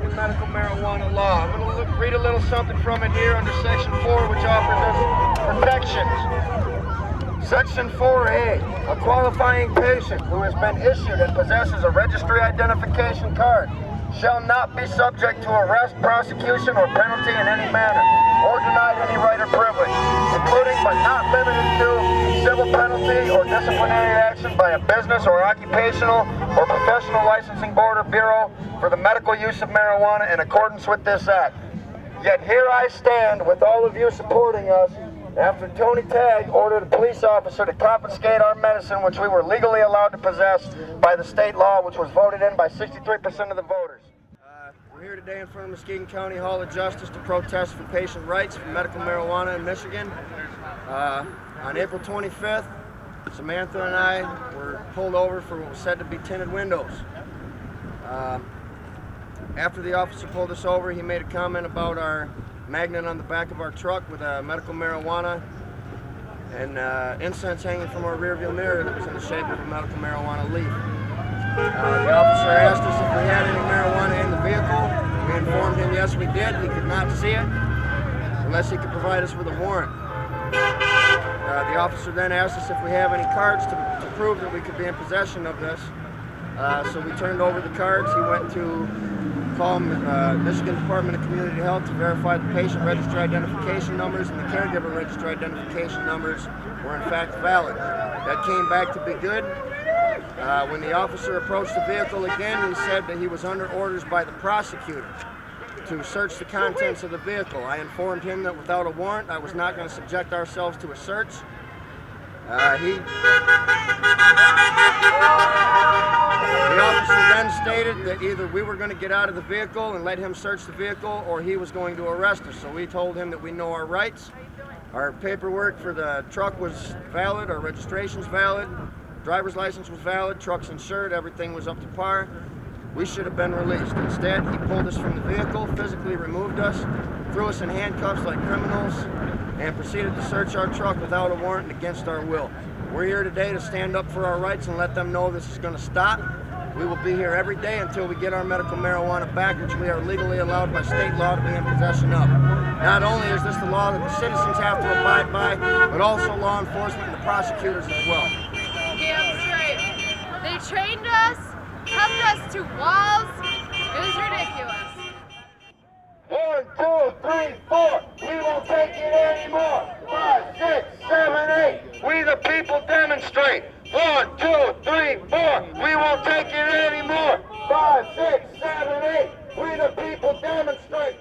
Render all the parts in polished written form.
Michigan medical marijuana law. I'm going to read a little something from it here under Section 4, which offers us protections. Section 4A, a qualifying patient who has been issued and possesses a registry identification card shall not be subject to arrest, prosecution, or penalty in any manner, or denied any right or privilege, including but not limited to civil penalty or disciplinary action by a business or occupational or professional licensing board or bureau for the medical use of marijuana in accordance with this act. Yet here I stand with all of you supporting us after Tony Tagg ordered a police officer to confiscate our medicine, which we were legally allowed to possess by the state law, which was voted in by 63% of the voters. We're here today in front of Muskegon County Hall of Justice to protest for patient rights for medical marijuana in Michigan. On April 25th, Samantha and I were pulled over for what was said to be tinted windows. After the officer pulled us over, he made a comment about our magnet on the back of our truck with medical marijuana and incense hanging from our rearview mirror that was in the shape of a medical marijuana leaf. The officer asked us if we had any marijuana in the vehicle. We informed him yes we did. He could not see it unless he could provide us with a warrant. The officer then asked us if we have any cards to prove that we could be in possession of this. So we turned over the cards. He went to call Michigan Department of Community Health to verify the patient registry identification numbers and the caregiver registry identification numbers were in fact valid. That came back to be good. When the officer approached the vehicle again, he said that he was under orders by the prosecutor to search the contents of the vehicle. I informed him that without a warrant, I was not going to subject ourselves to a search. The officer then stated that either we were going to get out of the vehicle and let him search the vehicle, or he was going to arrest us. So we told him that we know our rights. Our paperwork for the truck was valid, our registration's valid, driver's license was valid, truck's insured, everything was up to par. We should have been released. Instead, he pulled us from the vehicle, physically removed us, threw us in handcuffs like criminals, and proceeded to search our truck without a warrant and against our will. We're here today to stand up for our rights and let them know this is going to stop. We will be here every day until we get our medical marijuana back, which we are legally allowed by state law to be in possession of. Not only is this the law that the citizens have to abide by, but also law enforcement and the prosecutors as well. Damn straight. They trained us, held us to walls. It was ridiculous. 1, 2, 3, 4. We won't take it anymore. 5, 6, 7, 8. We the people demonstrate. 1, 2, 3, 4. We won't take it anymore. 5, 6, 7, 8. We the people demonstrate.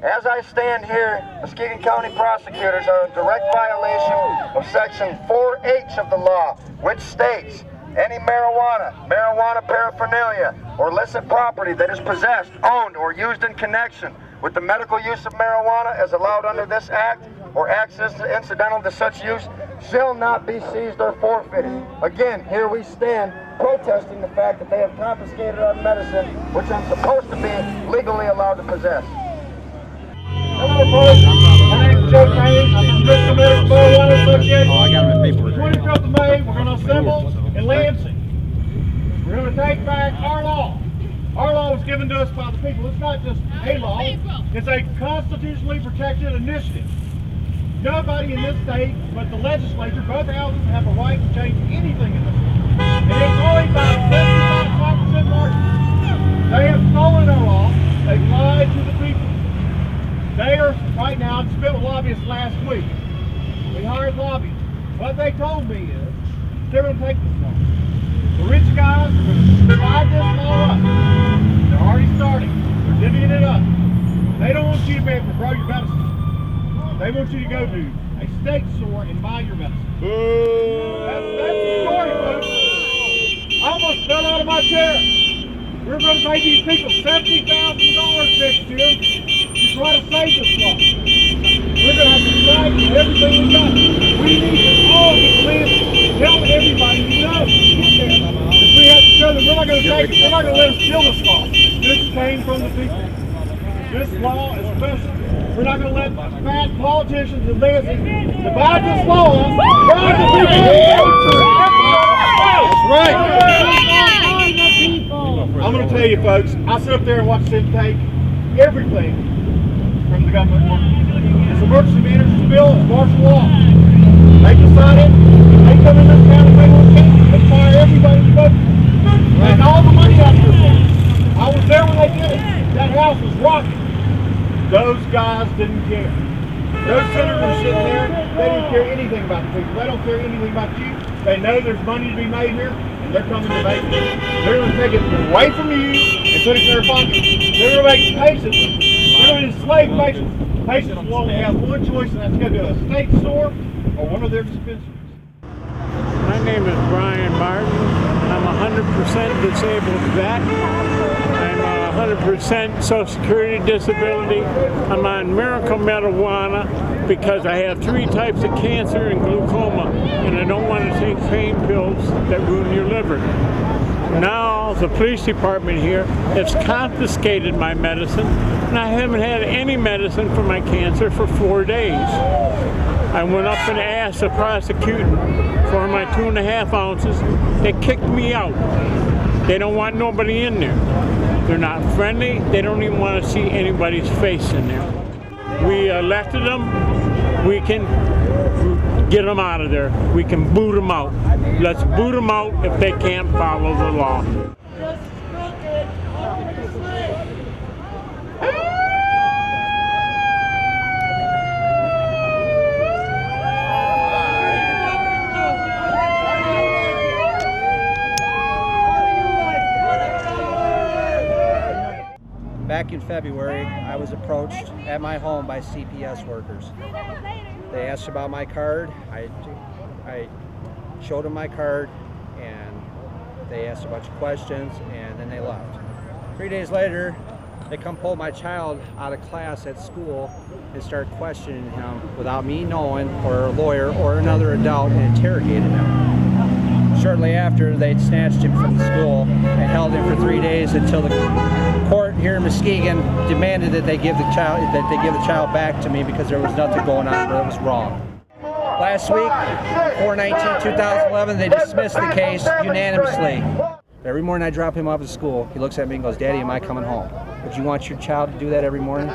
As I stand here, Muskegon County prosecutors are in direct violation of Section 4H of the law, which states any marijuana paraphernalia, or illicit property that is possessed, owned, or used in connection with the medical use of marijuana as allowed under this act, or acts incidental to such use, shall not be seized or forfeited. Again, here we stand protesting the fact that they have confiscated our medicine, which I'm supposed to be legally allowed to possess. Hello, folks. My name is Joe Kane. I'm from Michigan Medical Marijuana Association. I got my paperwork. 25th of May, we're going to assemble in Lansing. We're going to take back our law. Our law was given to us by the people. It's not just a law. It's a constitutionally protected initiative. Nobody in this state, but the legislature, both houses, have a right to change anything in this state. And it's only by a 75% margin. They have stolen our law. They've lied to the people. They are, right now, I spent with lobbyists last week. We hired lobbyists. What they told me is, they're going to take this law. The rich guys are going to divide this law up. They're already starting. They're divvying it up. They don't want you to be able to grow your medicine. They want you to go to a state store and buy your medicine. That's the story, folks. I almost fell out of my chair. We're going to pay these people $70,000 next year to try to save this law. We're going to have to fight for everything we got. We need to all get the list, tell everybody we know. If we have to show them, we're not going to take it. We're not going to let them steal this law. This came from the people. This law is special. We're not going to let fat politicians and Lansing divide this law up. Divide the people. That's right. I'm going to tell you, folks, I sit up there and watch them take everything from the government. It's emergency manager's bill, it's martial law. They decided if they come in this town and they want to change it, they fire everybody to vote. And all the money out there. I was there when they did it. That house was rocking. Those guys didn't care. Those senators sitting there, they didn't care anything about the people. They don't care anything about you. They know there's money to be made here, and they're coming to make it. They're going to take it away from you and put it in their pocket. They're going to make patients. They're going to enslave patients. Patients will only have one choice, and that's to go to a state store or one of their dispensaries. My name is Brian Martin. I'm a 100% disabled vet. I'm a 100% Social Security disability. I'm on MedicalMarihuana because I have 3 types of cancer and glaucoma, and I don't want to take pain pills that ruin your liver. Now the police department here has confiscated my medicine, and I haven't had any medicine for my cancer for 4 days. I went up and asked the prosecutor for my 2.5 ounces. They kicked me out. They don't want nobody in there. They're not friendly. They don't even want to see anybody's face in there. We elected them. We can get them out of there. We can boot them out. Let's boot them out if they can't follow the law. Back in February, I was approached at my home by CPS workers. They asked about my card. I showed them my card, and they asked a bunch of questions, and then they left. 3 days later, they come pull my child out of class at school and start questioning him without me knowing, or a lawyer or another adult, and interrogated him. Shortly after, they'd snatched him from the school and held him for 3 days until the court here in Muskegon demanded that they give the child back to me because there was nothing going on that was wrong. Last week, 4/19/2011, they dismissed the case unanimously. Every morning I drop him off at school, he looks at me and goes, "Daddy, am I coming home?" Would you want your child to do that every morning?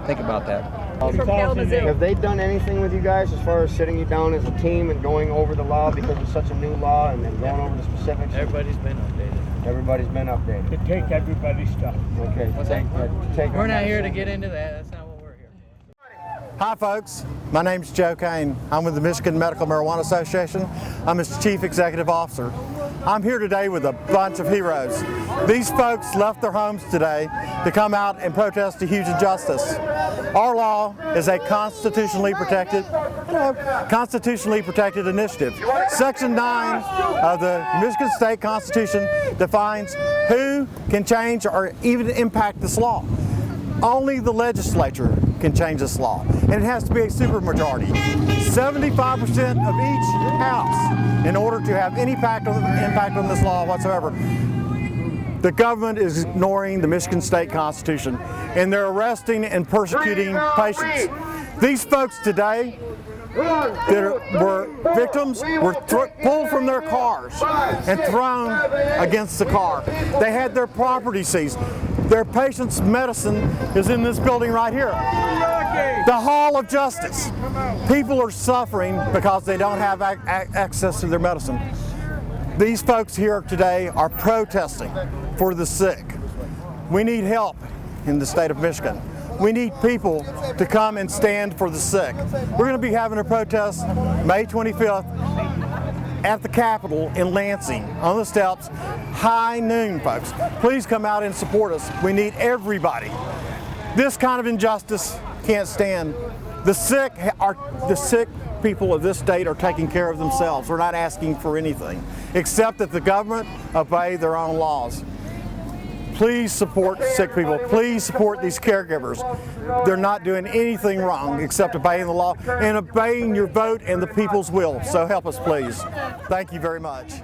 Think about that. Have they done anything with you guys as far as sitting you down as a team and going over the law because it's such a new law and then going over the specifics? Everybody's been updated. Everybody's been updated. To take everybody's stuff. Okay. We're not here to get into that. That's not what we're here for. Hi folks, my name's Joe Kane. I'm with the Michigan Medical Marijuana Association. I'm its Chief Executive Officer. I'm here today with a bunch of heroes. These folks left their homes today to come out and protest a huge injustice. Our law is a constitutionally protected initiative. Section 9 of the Michigan State Constitution defines who can change or even impact this law. Only the legislature can change this law, and it has to be a supermajority. 75% of each house in order to have any impact on this law whatsoever. The government is ignoring the Michigan State Constitution, and they're arresting and persecuting patients. These folks today that were victims were pulled from their cars and thrown against the car. They had their property seized. Their patient's medicine is in this building right here. The Hall of Justice. People are suffering because they don't have access to their medicine. These folks here today are protesting for the sick. We need help in the state of Michigan. We need people to come and stand for the sick. We're going to be having a protest May 25th at the Capitol in Lansing on the steps, high noon, folks. Please come out and support us. We need everybody. This kind of injustice can't stand. The sick people of this state are taking care of themselves. We're not asking for anything except that the government obey their own laws. Please support sick people. Please support these caregivers. They're not doing anything wrong except obeying the law and obeying your vote and the people's will. So help us, please. Thank you very much.